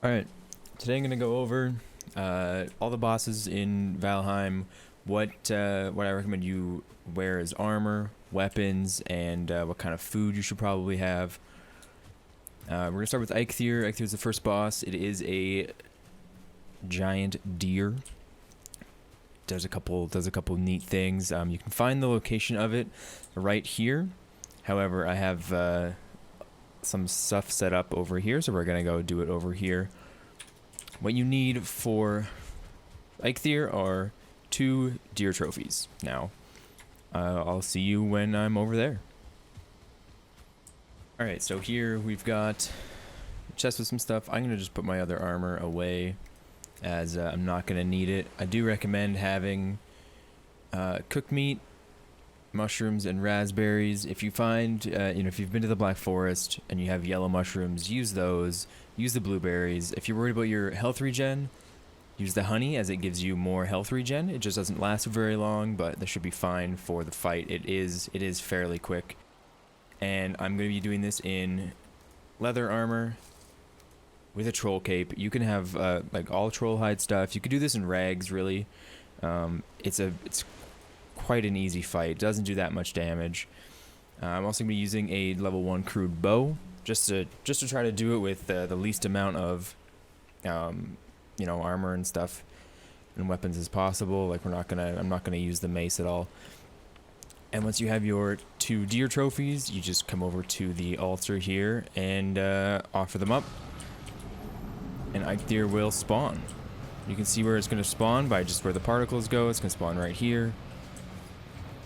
Alright, today I'm going to go over all the bosses in Valheim, what I recommend you wear as armor, weapons, and what kind of food you should probably have. We're going to start with Ikedeer. Ikedeer is the first boss. It is a giant deer. Does a couple neat things. You can find the location of it right here. However, I have some stuff set up over here, so we're gonna go do it over here. What you need for Ikedeer are 2 deer trophies. Now, I'll see you when I'm over there. Alright, so here we've got a chest with some stuff. I'm gonna just put my other armor away, as I'm not gonna need it. I do recommend having cooked meat, mushrooms, and raspberries. If you find, if you've been to the Black Forest and you have yellow mushrooms, use those. Use the blueberries. If you're worried about your health regen, use the honey, as it gives you more health regen. It just doesn't last very long, but that should be fine for the fight. It is fairly quick. And I'm going to be doing this in leather armor with a troll cape. You can have like all troll hide stuff. You could do this in rags, really. It's quite an easy fight. It doesn't do that much damage. I'm also going to be using a level 1 crude bow, just to try to do it with the least amount of armor and stuff and weapons as possible. Like I'm not gonna use the mace at all. And once you have your 2 deer trophies, you just come over to the altar here and offer them up, and Ikedeer will spawn. You can see where it's going to spawn by just where the particles go. It's going to spawn right here.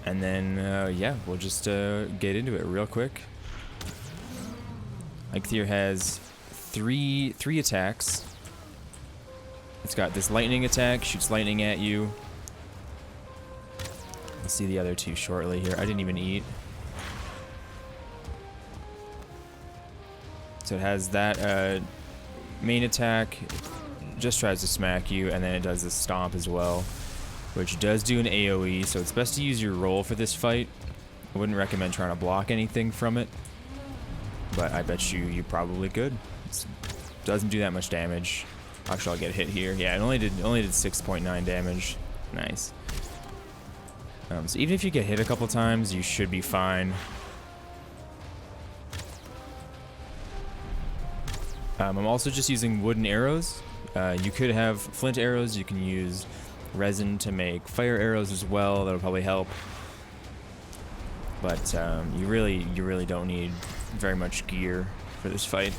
And then, yeah, we'll just get into it real quick. Ikedeer has three attacks. It's got this lightning attack, shoots lightning at you. We'll see the other 2 shortly here. I didn't even eat. So it has that main attack, just tries to smack you, and then it does the stomp as well, which does do an AoE, so it's best to use your roll for this fight. I wouldn't recommend trying to block anything from it, but I bet you probably could. It doesn't do that much damage. Actually, I'll get hit here. Yeah, it only did 6.9 damage. Nice. So even if you get hit a couple times, you should be fine. I'm also just using wooden arrows. You could have flint arrows. You can use resin to make fire arrows as well. That'll probably help. But you really don't need very much gear for this fight.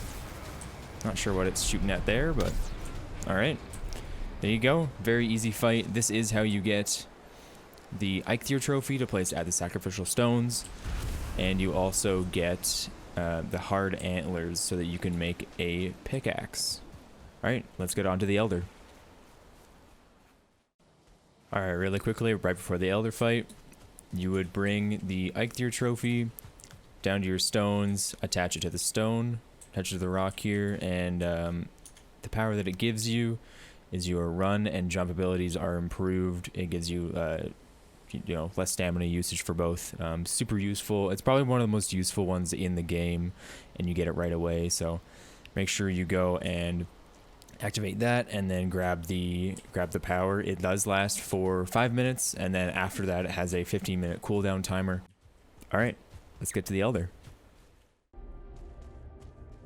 Not sure what it's shooting at there, but all right. There you go. Very easy fight. This is how you get the Ikedeer Trophy to place at the sacrificial stones, and you also get the hard antlers so that you can make a pickaxe. All right, let's get on to the Elder. All right, really quickly, right before the Elder fight, you would bring the Ikedeer Trophy down to your stones, attach it to the stone, attach it to the rock here, and the power that it gives you is your run and jump abilities are improved. It gives you less stamina usage for both. Super useful. It's probably one of the most useful ones in the game, and you get it right away. So make sure you go and activate that, and then grab the power. It does last for 5 minutes, and then after that, it has a 15-minute cooldown timer. All right, let's get to the Elder.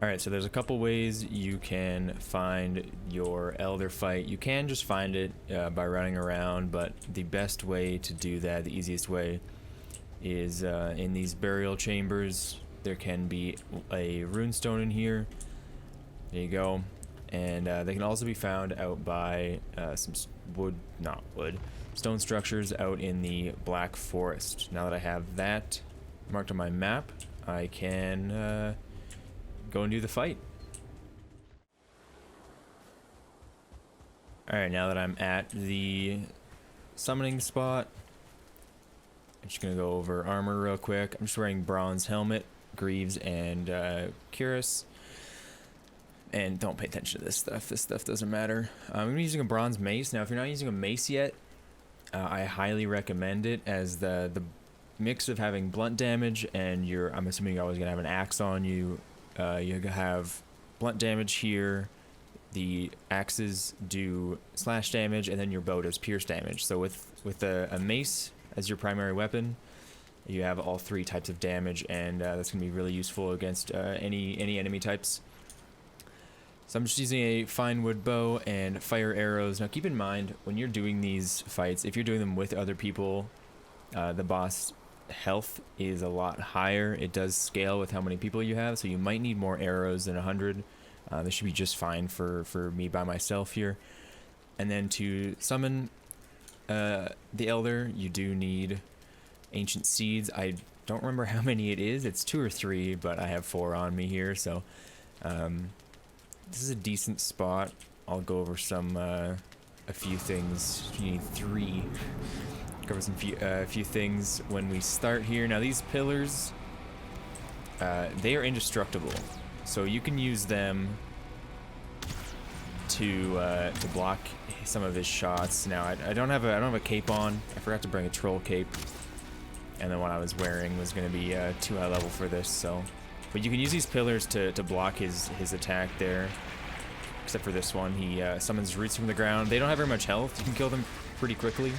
All right, so there's a couple ways you can find your Elder fight. You can just find it by running around, but the best way to do that, the easiest way, is in these burial chambers. There can be a runestone in here. There you go. And they can also be found out by some stone structures out in the Black Forest. Now that I have that marked on my map, I can go and do the fight. Alright, now that I'm at the summoning spot, I'm just gonna go over armor real quick. I'm just wearing bronze helmet, greaves, and cuirass. And don't pay attention to this stuff. This stuff doesn't matter. I'm gonna be using a bronze mace. Now, if you're not using a mace yet, I highly recommend it, as the mix of having blunt damage and I'm assuming you're always gonna have an axe on you. You have blunt damage here, the axes do slash damage, and then your bow does pierce damage. So with a mace as your primary weapon, you have all 3 types of damage, and that's going to be really useful against any enemy types. So I'm just using a fine wood bow and fire arrows. Now keep in mind, when you're doing these fights, if you're doing them with other people, the boss health is a lot higher. It does scale with how many people you have, so you might need more arrows than 100. This should be just fine for me by myself here. And then to summon the Elder, you do need Ancient Seeds. I don't remember how many it is. It's 2 or 3, but I have 4 on me here, so this is a decent spot. I'll go over a few things. You need 3. Cover a few things when we start here. Now these pillars, they are indestructible, so you can use them to block some of his shots. Now I don't have a cape on. I forgot to bring a troll cape, and then what I was wearing was going to be too high level for this. So, but you can use these pillars to block his attack there. Except for this one, he summons roots from the ground. They don't have very much health. You can kill them pretty quickly.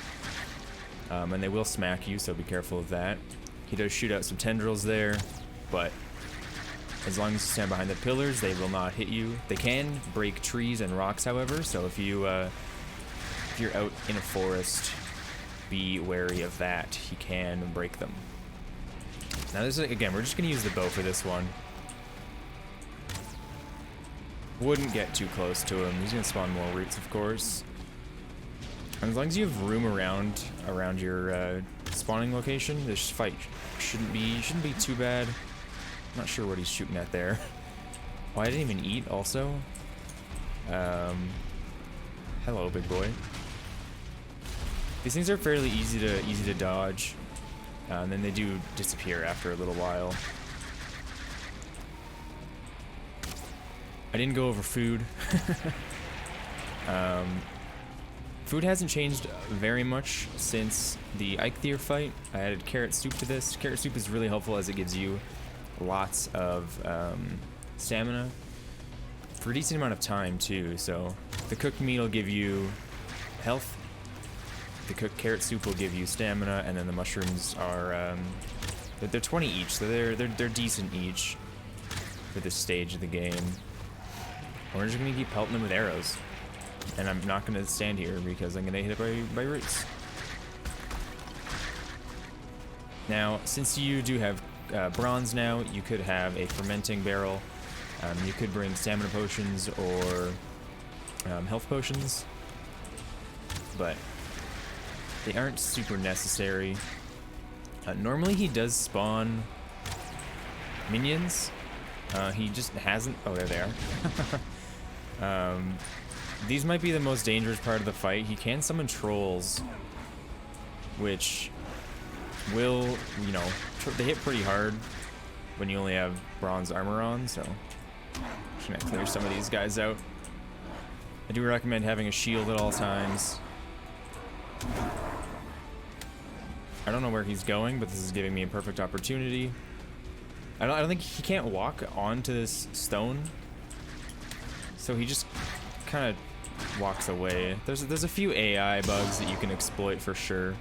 And they will smack you, so be careful of that. He does shoot out some tendrils there, but as long as you stand behind the pillars, they will not hit you. They can break trees and rocks, however, so if you're out in a forest, be wary of that. He can break them. Now this is, again, we're just going to use the bow for this one. Wouldn't get too close to him. He's going to spawn more roots, of course. And as long as you have room around your spawning location, this fight shouldn't be too bad. I'm not sure what he's shooting at there. Oh, I didn't even eat also. Hello, big boy. These things are fairly easy to dodge, and then they do disappear after a little while. I didn't go over food. Food hasn't changed very much since the Ikedeer fight. I added carrot soup to this. Carrot soup is really helpful as it gives you lots of stamina for a decent amount of time too. So the cooked meat will give you health. The cooked carrot soup will give you stamina, and then the mushrooms are they're 20 each, so they're decent each for this stage of the game. We're just gonna keep pelting them with arrows. And I'm not going to stand here because I'm going to hit it by roots. Now, since you do have bronze now, you could have a fermenting barrel. You could bring stamina potions or health potions. But they aren't super necessary. Normally he does spawn minions. He just hasn't... Oh, there they are. These might be the most dangerous part of the fight. He can summon trolls, which will, you know, they hit pretty hard when you only have bronze armor on, so I'm just gonna clear some of these guys out. I do recommend having a shield at all times. I don't know where he's going, but this is giving me a perfect opportunity. I don't think he can't walk onto this stone, so he just kind of walks away. There's a few AI bugs that you can exploit for sure.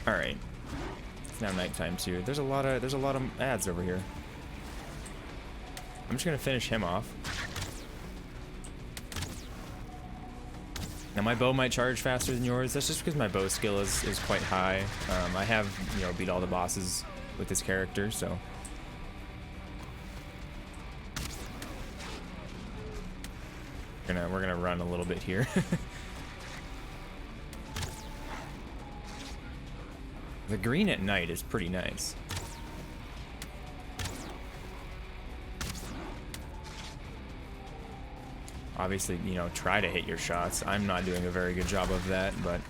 All right, it's now nighttime too. There's a lot of ads over here. I'm just gonna finish him off. Now my bow might charge faster than yours. That's just because my bow skill is quite high. I have, you know, beat all the bosses with this character, so. We're gonna run a little bit here. The green at night is pretty nice. Obviously, you know, try to hit your shots. I'm not doing a very good job of that, but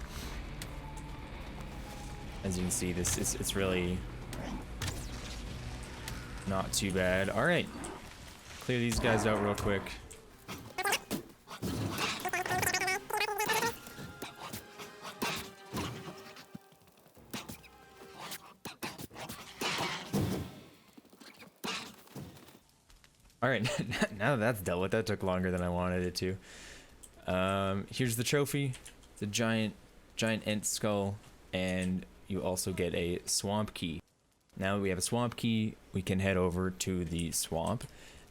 as you can see, it's really not too bad. All right, clear these guys out real quick. All right, now that that's dealt with, that took longer than I wanted it to. Here's the trophy, the giant ant skull, and you also get a swamp key. Now that we have a swamp key, we can head over to the swamp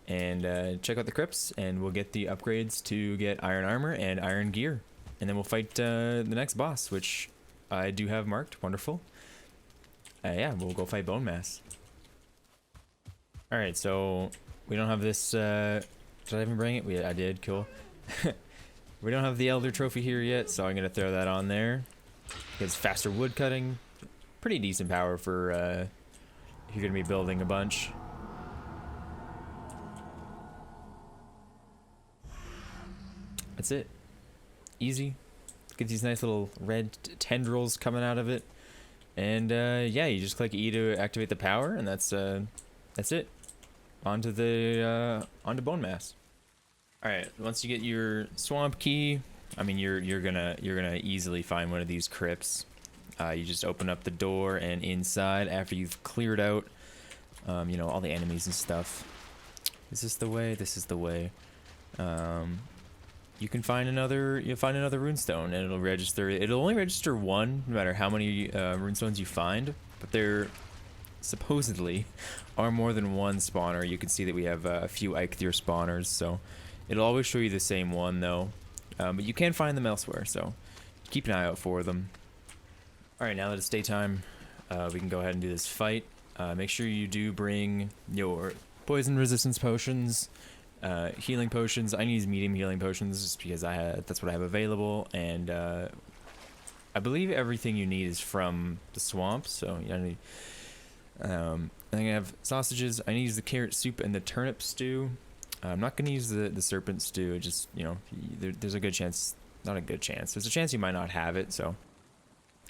and check out the crypts, and we'll get the upgrades to get iron armor and iron gear. And then we'll fight the next boss, which I do have marked. Wonderful. Yeah, we'll go fight Bone Mass. Alright, so we don't have this, did I even bring it? I did, cool. We don't have the Elder Trophy here yet, so I'm going to throw that on there. Because faster wood cutting, pretty decent power for if you're going to be building a bunch. That's it. Easy. Get these nice little red tendrils coming out of it. And yeah, you just click E to activate the power, and that's it. Onto Bone Mass. All right, once you get your swamp key, I mean you're gonna easily find one of these crypts. You just open up the door, and inside, after you've cleared out, you know, all the enemies and stuff. Is this the way? This is the way. You can find another. You'll find another runestone, and it'll register. It'll only register one, no matter how many runestones you find. But there supposedly are more than one spawner. You can see that we have a few Ikedeer spawners, so it'll always show you the same one, though. But you can find them elsewhere, so keep an eye out for them. All right, now that it's daytime, we can go ahead and do this fight. Make sure you do bring your poison resistance potions. Healing potions. I use medium healing potions just because that's what I have available, and I believe everything you need is from the swamp. So you need. I think I have sausages. I need to use the carrot soup and the turnip stew. I'm not going to use the serpent stew. Just, you know, there's a good chance. Not a good chance. There's a chance you might not have it. So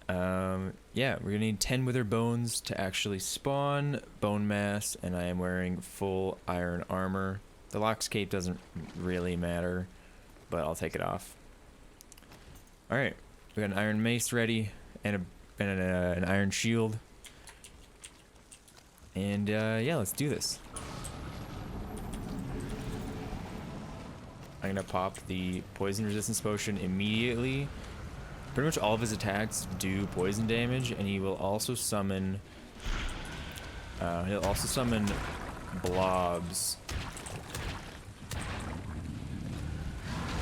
yeah, we're gonna need 10 wither bones to actually spawn Bone Mass, and I am wearing full iron armor. The Lox cape doesn't really matter, but I'll take it off. Alright, we got an iron mace ready, and an iron shield. And yeah, let's do this. I'm gonna pop the poison resistance potion immediately. Pretty much all of his attacks do poison damage, and he will also summon blobs.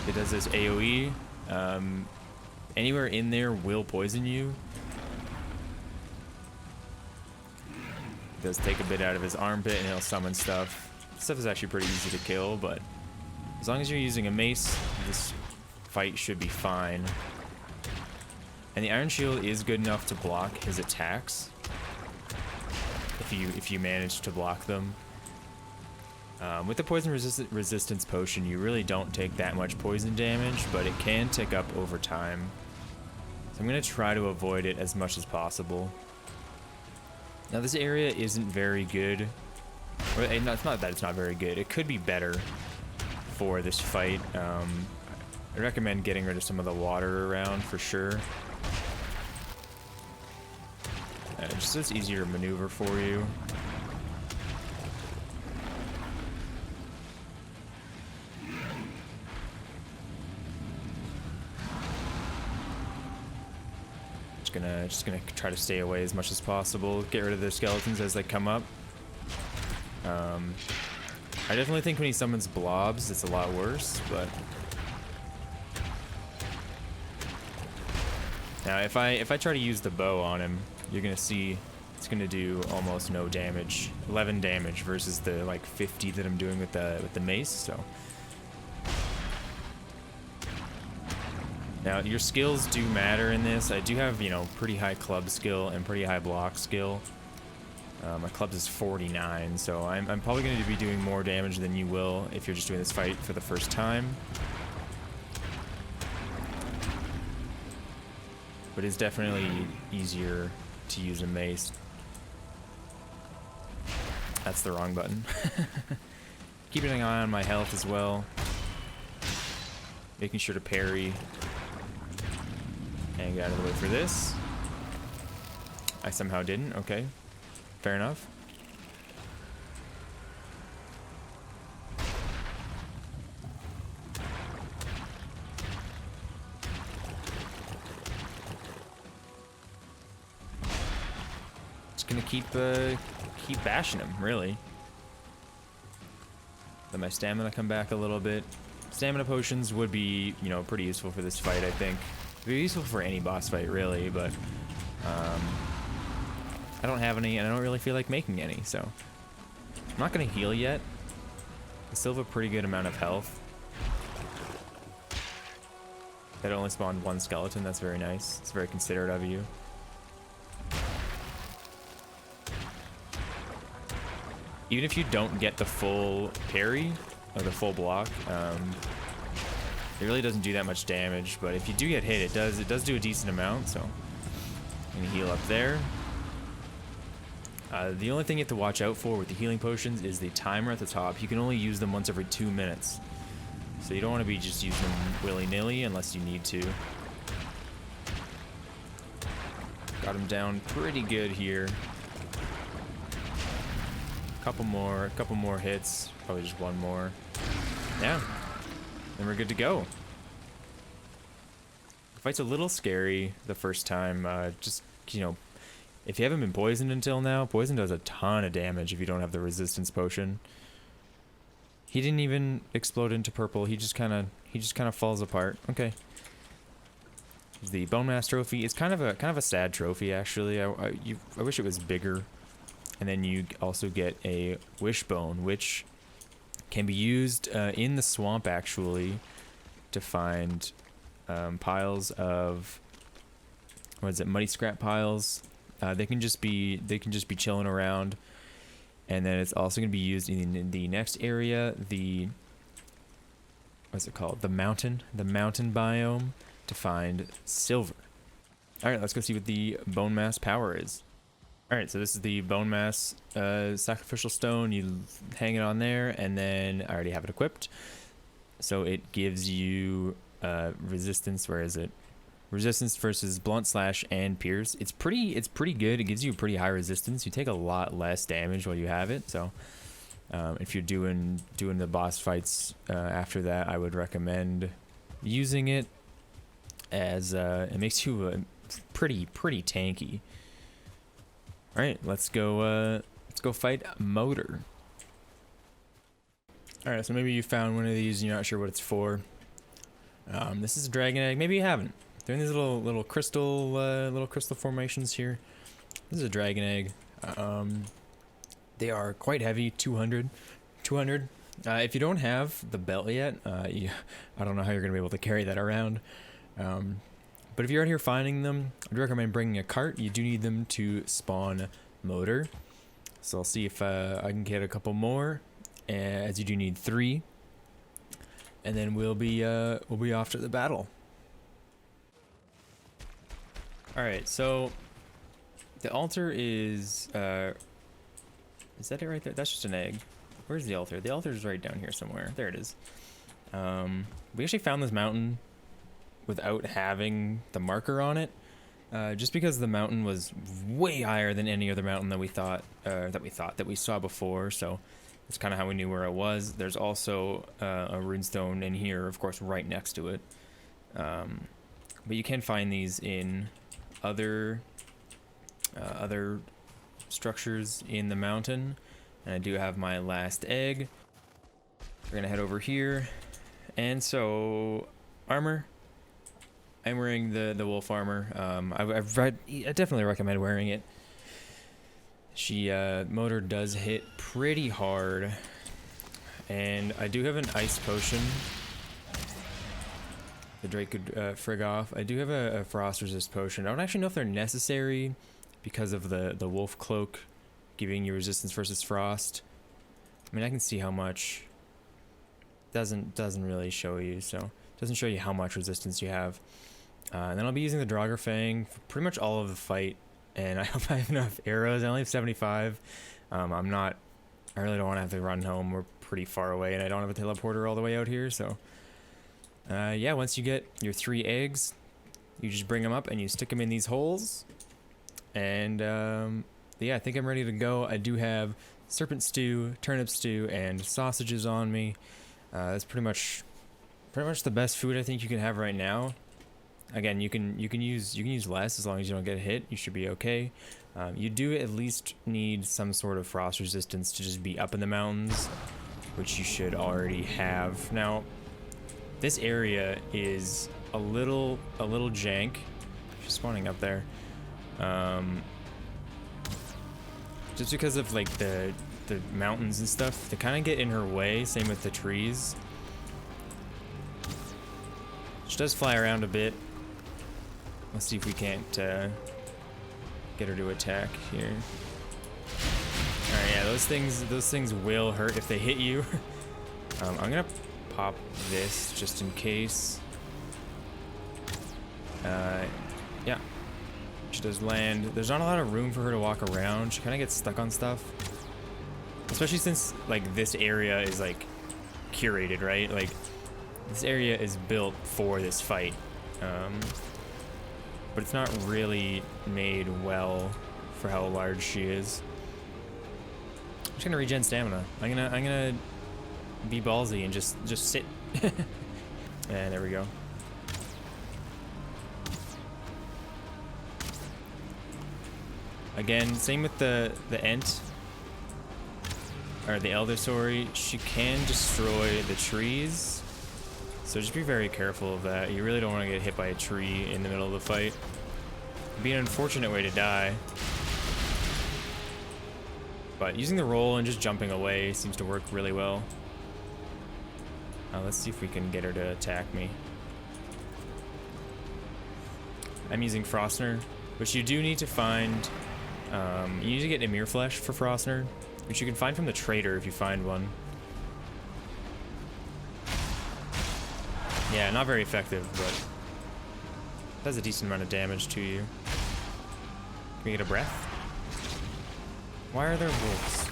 It does this AoE. Anywhere in there will poison you. It does take a bit out of his armpit, and he'll summon stuff. Stuff is actually pretty easy to kill, but as long as you're using a mace, this fight should be fine. And the iron shield is good enough to block his attacks if you manage to block them. With the poison resistance potion, you really don't take that much poison damage, but it can tick up over time. So I'm going to try to avoid it as much as possible. Now this area isn't very good. Or, it's not that it's not very good. It could be better for this fight. I recommend getting rid of some of the water around for sure. Just so it's easier to maneuver for you. Just gonna try to stay away as much as possible. Get rid of the skeletons as they come up. I definitely think when he summons blobs, it's a lot worse, but now if I try to use the bow on him, you're gonna see it's gonna do almost no damage. 11 damage versus the like 50 that I'm doing with the mace. So now your skills do matter in this. I do have, you know, pretty high club skill and pretty high block skill. My clubs is 49, so I'm probably going to be doing more damage than you will if you're just doing this fight for the first time. But it's definitely easier to use a mace. That's the wrong button. Keeping an eye on my health as well. Making sure to parry. And get out of the way for this. I somehow didn't. Okay. Fair enough. just gonna keep bashing him, really. Let my stamina come back a little bit. Stamina potions would be, you know, pretty useful for this fight, I think. It'd be useful for any boss fight, really, but I don't have any, and I don't really feel like making any, so I'm not gonna heal yet. I still have a pretty good amount of health. That only spawned one skeleton. That's very nice. It's very considerate of you. Even if you don't get the full parry or the full block, it really doesn't do that much damage. But if you do get hit, it does do a decent amount. So I'm gonna heal up there. The only thing you have to watch out for with the healing potions is the timer at the top. You can only use them once every 2 minutes. So you don't want to be just using them willy-nilly unless you need to. Got him down pretty good here. Couple more hits. Probably just one more. Yeah. And we're good to go. The fight's a little scary the first time. Just, you know, if you haven't been poisoned until now, poison does a ton of damage if you don't have the resistance potion. He didn't even explode into purple. He just kind of falls apart. Okay. The Bone Mass Trophy is kind of a sad trophy, actually. I wish it was bigger. And then you also get a Wishbone, which can be used in the swamp, actually, to find piles of, what is it, muddy scrap piles. They can just be chilling around. And then it's also going to be used in the next area, what's it called? The mountain biome, to find silver. All right, let's go see what the bone mass power is. All right, so this is the bone mass sacrificial stone. You hang it on there, and then I already have it equipped. So it gives you resistance. Where is it? Resistance versus blunt slash and pierce. It's pretty good. It gives you a pretty high resistance. You take a lot less damage while you have it. So if you're doing the boss fights after that, I would recommend using it, as it makes you pretty tanky. All right, let's go fight Motor. All right, so maybe you found one of these and you're not sure what it's for. This is a dragon egg. Maybe you haven't. They're in these little crystal formations here. This is a dragon egg. They are quite heavy, 200. If you don't have the belt yet, I don't know how you're gonna be able to carry that around. But if you're out here finding them, I'd recommend bringing a cart. You do need them to spawn Motor. So I'll see if I can get a couple more, as you do need 3. And then we'll be off to the battle. All right, so the altar is that it right there? That's just an egg. Where's the altar? The altar is right down here somewhere. There it is. We actually found this mountain without having the marker on it, just because the mountain was way higher than any other mountain that we saw before. So that's kind of how we knew where it was. There's also a runestone in here, of course, right next to it. But you can find these in other structures in the mountain. And I do have my last egg. We're gonna head over here. And so, armor. I'm wearing the wolf armor. I definitely recommend wearing it. Motor does hit pretty hard. And I do have an ice potion the Drake could frig off. I do have a frost resist potion. I don't actually know if they're necessary because of the wolf cloak giving you resistance versus frost. I mean, I can see how much. Doesn't really show you, so it doesn't show you how much resistance you have. And then I'll be using the Draugr Fang for pretty much all of the fight. And I hope I have enough arrows. I only have 75. I really don't want to have to run home. We're pretty far away, and I don't have a teleporter all the way out here, so. Yeah, once you get your 3 eggs, you just bring them up and you stick them in these holes. And yeah, I think I'm ready to go. I do have serpent stew, turnip stew, and sausages on me. That's pretty much the best food I think you can have right now. Again, you can use less as long as you don't get hit. You should be okay. You do at least need some sort of frost resistance to just be up in the mountains, which you should already have. Now, this area is a little jank. She's spawning up there. Just because of like the mountains and stuff, they kind of get in her way. Same with the trees. She does fly around a bit. Let's see if we can't get her to attack here. All right, yeah, those things will hurt if they hit you. I'm gonna pop this just in case. Yeah, she does land. There's not a lot of room for her to walk around. She kind of gets stuck on stuff, especially since like this area is like curated, right? Like this area is built for this fight, but it's not really made well for how large she is. I'm just gonna regen stamina. I'm gonna be ballsy and just sit. And there we go. Again, same with the Ent, or the Elder, sorry. She can destroy the trees, so just be very careful of that. You really don't want to get hit by a tree in the middle of the fight. It'd be an unfortunate way to die. But using the roll and just jumping away seems to work really well. Let's see if we can get her to attack me. I'm using Frostner, which you do need to find. You need to get Emir Flesh for Frostner, which you can find from the trader if you find one. Yeah, not very effective, but does a decent amount of damage to you. Can we get a breath? Why are there wolves?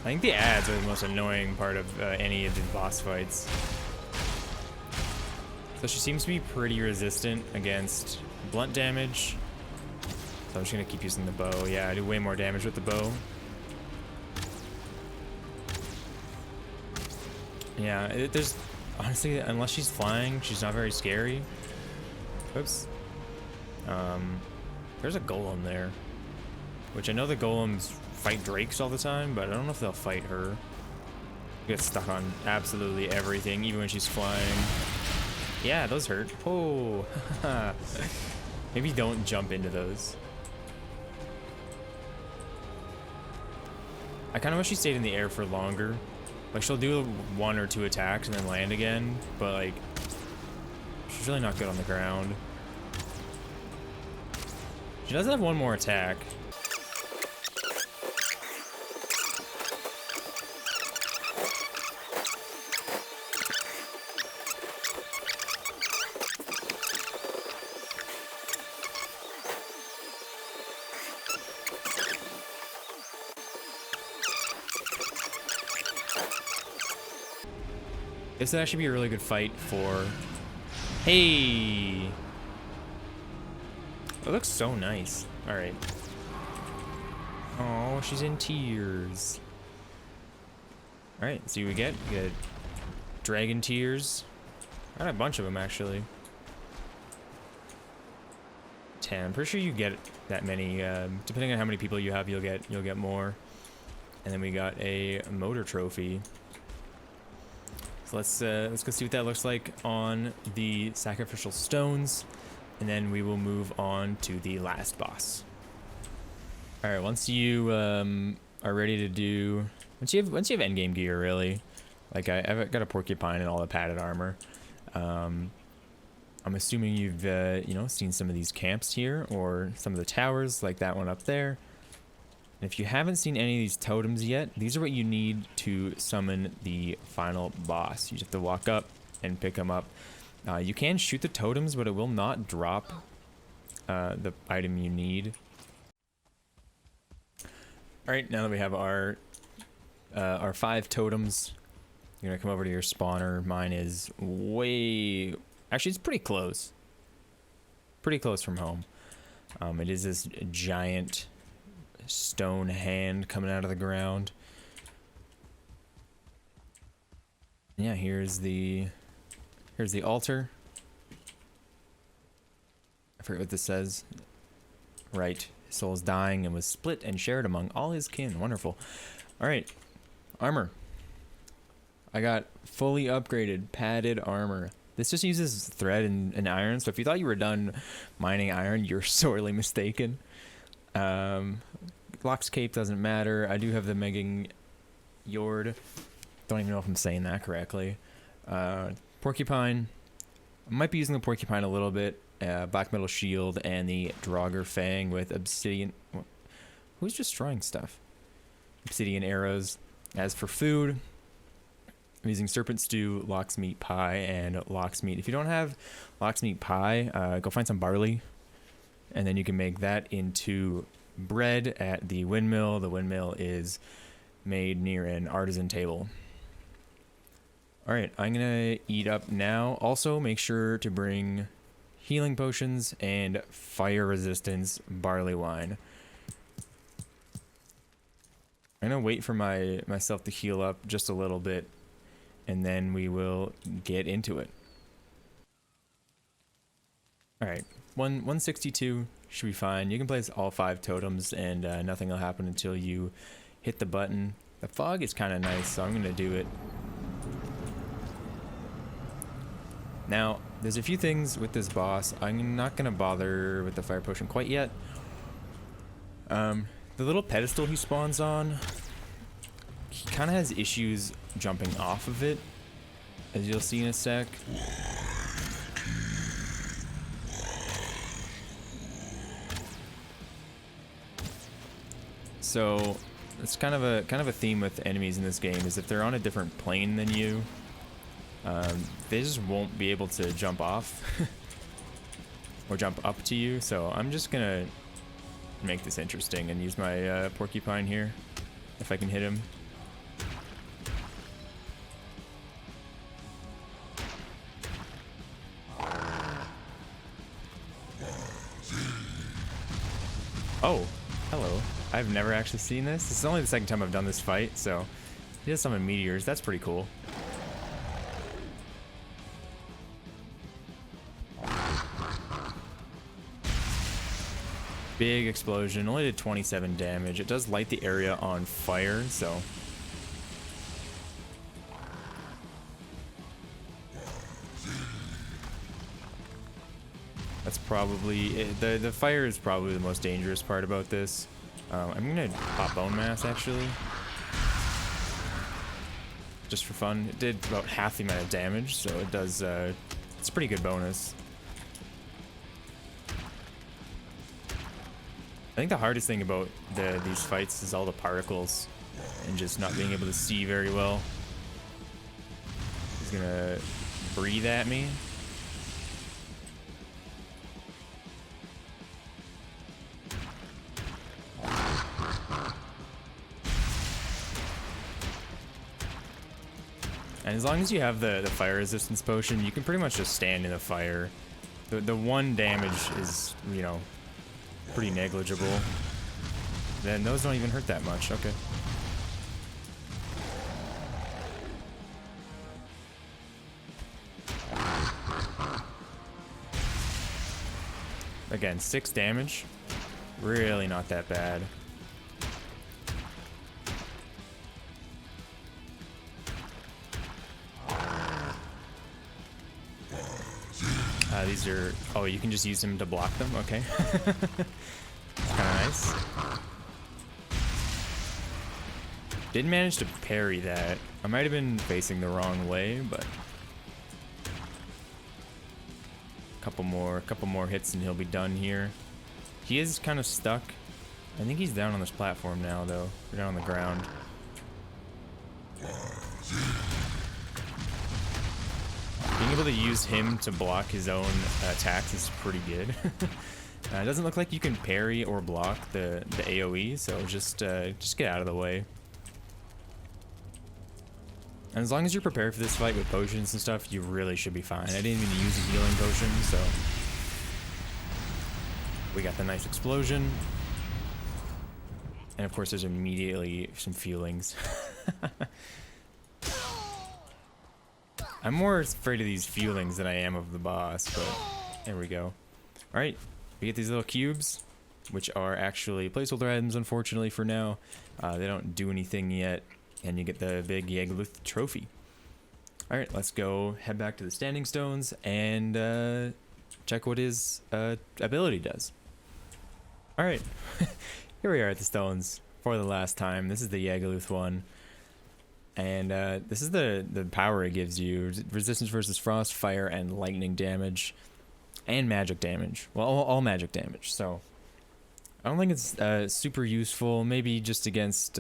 I think the ads are the most annoying part of any of the boss fights. So she seems to be pretty resistant against blunt damage. So I'm just gonna keep using the bow. Yeah, I do way more damage with the bow. Yeah, there's honestly, unless she's flying, she's not very scary. Oops. There's a golem there, which I know the golems fight drakes all the time, but I don't know if they'll fight her. Get stuck on absolutely everything, even when she's flying. Yeah, those hurt. Oh, maybe don't jump into those. I kind of wish she stayed in the air for longer. Like, she'll do 1 or 2 attacks and then land again, but like, she's really not good on the ground. She does have 1 more attack. This would actually be a really good fight for... Hey! It looks so nice. Alright. Oh, she's in tears. Alright, see what we get. We get dragon tears. I got a bunch of them, actually. 10. I'm pretty sure you get that many. Depending on how many people you have, you'll get more. And then we got a motor trophy. So let's go see what that looks like on the sacrificial stones, and then we will move on to the last boss. All right, once you are ready to do, once you have endgame gear, really, like I've got a porcupine and all the padded armor. I'm assuming you've you know, seen some of these camps here or some of the towers, like that one up there. And if you haven't seen any of these totems yet, these are what you need to summon the final boss. You just have to walk up and pick them up. You can shoot the totems, but it will not drop the item you need. All right, now that we have our 5 totems, you're gonna come over to your spawner. Mine is way, actually, it's pretty close. Pretty close from home. It is this giant stone hand coming out of the ground. Yeah, here's the altar. I forget what this says. Right. His soul is dying and was split and shared among all his kin. Wonderful. Alright. Armor. I got fully upgraded, padded armor. This just uses thread and iron, so if you thought you were done mining iron, you're sorely mistaken. Locke's cape doesn't matter. I do have the Megan Yord. Don't even know if I'm saying that correctly. Porcupine. I might be using the Porcupine a little bit. Black Metal Shield and the Draugr Fang with Obsidian. Who's destroying stuff? Obsidian arrows. As for food, I'm using Serpent Stew, Locke's Meat Pie, and Locke's Meat. If you don't have Locke's Meat Pie, go find some barley, and then you can make that into bread at the windmill. The windmill is made near an artisan table. Alright, I'm gonna eat up now. Also, make sure to bring healing potions and fire resistance barley wine. I'm gonna wait for myself to heal up just a little bit, and then we will get into it. Alright, 162 should be fine. You can place all 5 totems and nothing will happen until you hit the button. The fog is kind of nice, so I'm gonna do it. Now, there's a few things with this boss. I'm not gonna bother with the fire potion quite yet. The little pedestal he spawns on, he kind of has issues jumping off of it, as you'll see in a sec. So it's kind of a theme with enemies in this game is if they're on a different plane than you, they just won't be able to jump off or jump up to you. So I'm just gonna make this interesting and use my porcupine here if I can hit him. Oh, hello. I've never actually seen this. This is only the second time I've done this fight, so he has summon meteors. That's pretty cool. Big explosion, only did 27 damage. It does light the area on fire, so that's probably the fire is probably the most dangerous part about this. I'm gonna pop bone mass actually, just for fun. It did about half the amount of damage, so it does. It's a pretty good bonus. I think the hardest thing about these fights is all the particles and just not being able to see very well. He's gonna breathe at me. And as long as you have the fire resistance potion, you can pretty much just stand in the fire. The one damage is, you know, pretty negligible. Then those don't even hurt that much. Okay. Again, 6 damage. Really not that bad. These are... Oh, you can just use them to block them? Okay. That's kind of nice. Didn't manage to parry that. I might have been facing the wrong way, but... Couple more hits and he'll be done here. He is kind of stuck. I think he's down on this platform now, though. We're down on the ground. Being able to use him to block his own attacks is pretty good. It doesn't look like you can parry or block the AoE, so just get out of the way. And as long as you're prepared for this fight with potions and stuff, you really should be fine. I didn't even use a healing potion, so... We got the nice explosion. And of course there's immediately some feelings. I'm more afraid of these feelings than I am of the boss, but there we go. Alright, we get these little cubes, which are actually placeholder items, unfortunately, for now. They don't do anything yet, and you get the big Ikedeer Trophy. Alright, let's go head back to the Standing Stones and check what his ability does. Alright, here we are at the stones for the last time. This is the Ikedeer one. And this is the power it gives you. Resistance versus frost, fire, and lightning damage. And magic damage. Well, all magic damage. So, I don't think it's super useful. Maybe just against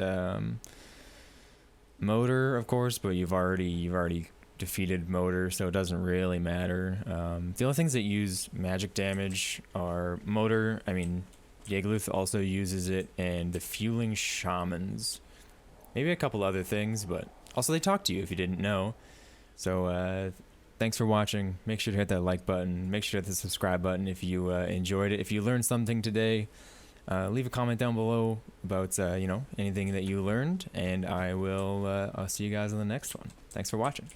Motor, of course, but you've already defeated Motor, so it doesn't really matter. The only things that use magic damage are Motor. I mean, Ikedeer also uses it, and the Fueling Shamans. Maybe a couple other things, but also they talk to you if you didn't know. So thanks for watching. Make sure to hit that like button. Make sure to hit the subscribe button if you enjoyed it. If you learned something today, leave a comment down below about anything that you learned, and I'll see you guys on the next one. Thanks for watching.